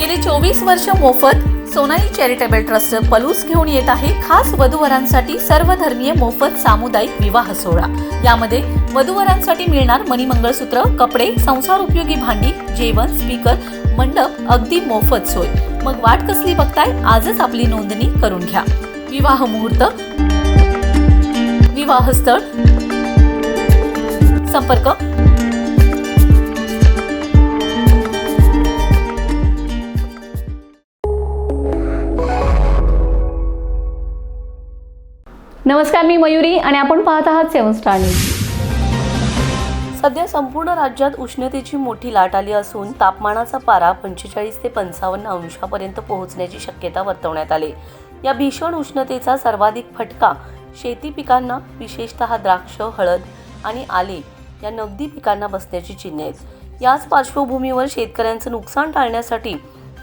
गेली 24 वर्ष मोफत सोनाई चॅरिटेबल ट्रस्ट पलूस घेऊन येत आहे खास वधूवरांसाठी सर्वधर्मीय मोफत सामुदायिक विवाह सोहळा। यामध्ये वधूवरांसाठी मिळणार मणिमंगळसूत्र, कपडे, संसार उपयोगी भांडी, जेवण, स्पीकर, मंडप अगदी मोफत सोय। मग वाट कसली बघताय? आजच आपली नोंदणी करून घ्या। विवाह मुहूर्त, विवाह स्थळ, संपर्क नमस्कार, मी मयुरी आणि आपण पाहत आहात 7 स्टार न्यूज। सध्या संपूर्ण राज्यात उष्णतेची मोठी लाट आली असून तापमानाचा पारा 45 ते 55 अंशापर्यंत पोहोचण्याची शक्यता वर्तवण्यात आली। या भीषण उष्णतेचा सर्वाधिक फटका शेती पिकांना, विशेषतः द्राक्ष, हळद आणि आले या नगदी पिकांना बसण्याची चिन्हे आहेत। याच पार्श्वभूमीवर शेतकऱ्यांचं नुकसान टाळण्यासाठी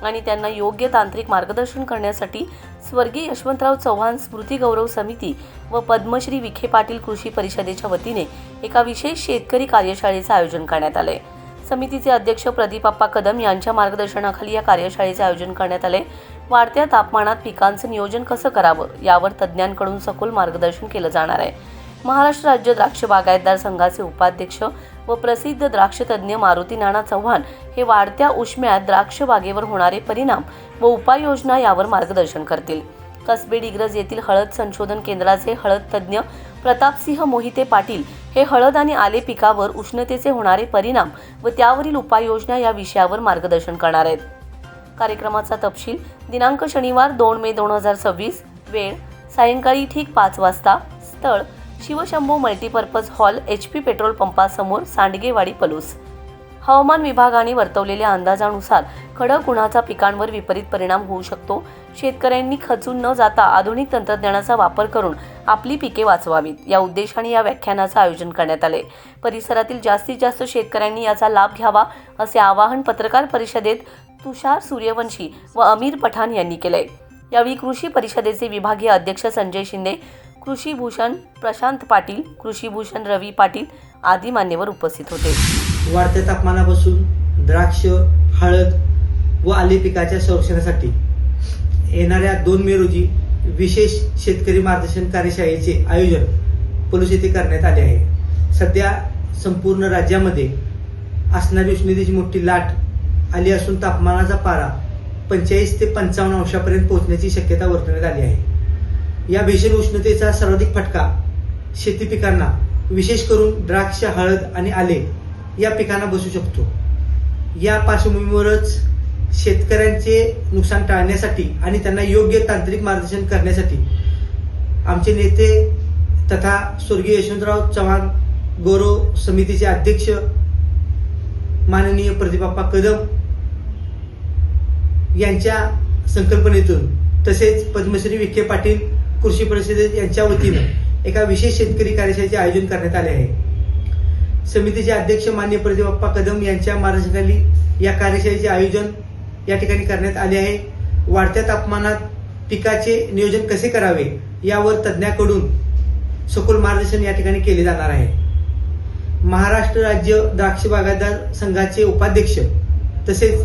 आणि त्यांना योग्य तांत्रिक मार्गदर्शन करण्यासाठी स्वर्गीय यशवंतराव चव्हाण स्मृती गौरव समिती व पद्मश्री विखे पाटील कृषी परिषदेच्या वतीने एका विशेष शेतकरी कार्यशाळेचे आयोजन करण्यात आले। समितीचे अध्यक्ष प्रदीप कदम यांच्या मार्गदर्शनाखाली या कार्यशाळेचे आयोजन करण्यात आले। वाढत्या तापमानात पिकांचं नियोजन कसं करावं यावर तज्ज्ञांकडून सखोल मार्गदर्शन केलं जाणार आहे। महाराष्ट्र राज्य द्राक्ष बागायतदार संघाचे उपाध्यक्ष व प्रसिद्ध द्राक्ष तज्ज्ञ मारुती नाना चव्हाण हे वाढत्या उष्म्यात द्राक्ष बागेवर होणारे परिणाम व उपाययोजना यावर मार्गदर्शन करतील। कसबे डिग्रज येथील हळद संशोधन केंद्राचे हळद तज्ज्ञ प्रतापसिंह मोहिते पाटील हे हळद आणि आले पिकावर उष्णतेचे होणारे परिणाम व त्यावरील उपाययोजना या विषयावर मार्गदर्शन करणार आहेत। कार्यक्रमाचा तपशील दिनांक शनिवार 2 मे 2026, वेळ सायंकाळी ठीक 5 वाजता, स्थळ Shivshambhu multipurpose hall, HP petrol पंपासमोर, सांडगेवाडी, पलूस। हवामान विभागाने वर्तवलेल्या अंदाजानुसार कडक उन्हाचा पिकांवर विपरीत परिणाम होऊ शकतो। शेतकऱ्यांनी खचून न जाता आधुनिक तंत्रज्ञानाचा वापर करून आपली पिके वाचवावीत या उद्देशाने या व्याख्यानाचे आयोजन करण्यात आले। परिसरातील जास्तीत जास्त शेतकऱ्यांनी याचा लाभ घ्यावा असे आवाहन पत्रकार परिषदेत तुषार सूर्यवंशी व अमीर पठाण यांनी केले। यावेळी कृषी परिषदेचे विभागीय अध्यक्ष संजय शिंदे, कृषी भूषण प्रशांत पाटील, कृषी भूषण रवी पाटील आदी मान्यवर उपस्थित होते। वाढत्या तापमानापासून द्राक्ष, हळद व आले पिकाच्या संरक्षणासाठी येणाऱ्या 2 मे रोजी विशेष शेतकरी मार्गदर्शन कार्यशाळेचे आयोजन पलूस येथे करण्यात आले आहे। सध्या संपूर्ण राज्यामध्ये असणारी उष्णतेची मोठी लाट आली असून तापमानाचा पारा 45 ते 55 अंशापर्यंत पोहोचण्याची शक्यता वर्तवण्यात आली आहे। या भीषण उष्णतेचा सर्वाधिक फटका शेती पिकांना, विशेष करून द्राक्ष, हळद आणि आले या पिकांना बसू शकतो। या पार्श्वभूमीवरच शेतकऱ्यांचे नुकसान टाळण्यासाठी आणि त्यांना योग्य तांत्रिक मार्गदर्शन करण्यासाठी आमचे नेते तथा स्वर्गीय यशवंतराव चव्हाण गौरव समितीचे अध्यक्ष माननीय प्रदीप कदम यांच्या संकल्पनेतून तसेच पद्मश्री विखे पाटील कृषी परिषद यांच्या वतीनं एका विशेष शेतकरी कार्यशाळेचे आयोजन करण्यात आले आहे। समितीचे अध्यक्ष माननीय प्रदीप कदम यांच्या मार्गदर्शनाखाली या कार्यशाळेचे आयोजन या ठिकाणी करण्यात आले आहे। वाढत्या तापमानात पिकाचे नियोजन कसे करावे यावर तज्ज्ञांकडून सखोल मार्गदर्शन या ठिकाणी केले जाणार आहे। महाराष्ट्र राज्य द्राक्ष बागायतदार संघाचे उपाध्यक्ष तसेच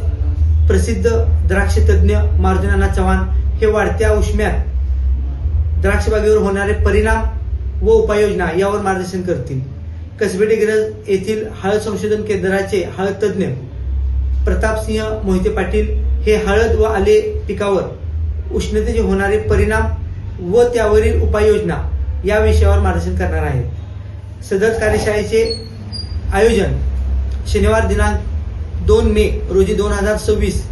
प्रसिद्ध द्राक्ष तज्ज्ञ मारुती नाना चव्हाण हे वाढत्या उष्म्यात द्राक्ष बागेवर होणारे परिणाम व उपाययोजना यावर मार्गदर्शन करतील। कसबे डिग्रज येथील हळद संशोधन केंद्राचे हळद तज्ज्ञ प्रतापसिंह मोहिते पाटील हे हळद व आले पिकावर उष्णतेचे होणारे परिणाम व त्यावरील उपाययोजना या विषयावर मार्गदर्शन करणार आहेत। सदर कार्यशाळेचे आयोजन शनिवार दिनांक 2 मे रोजी 2026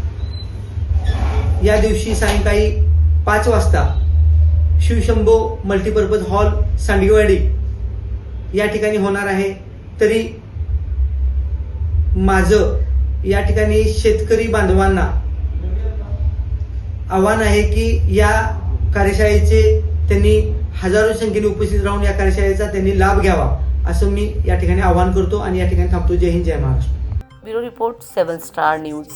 या दिवशी सायंकाळी 5 वाजता शिवशंभू मल्टीपर्पज हॉल, सांडगेवाडी या ठिकाणी होणार आहे। तरी माझं या ठिकाणी शेतकरी बांधवांना आव्हान आहे की या कार्यशाळेचे त्यांनी हजारो संख्येने उपस्थित राहून या कार्यशाळेचा त्यांनी लाभ घ्यावा असं मी या ठिकाणी आवाहन करतो आणि या ठिकाणी थांबतो। जय हिंद, जय Maharashtra. Bureau report 7 star news.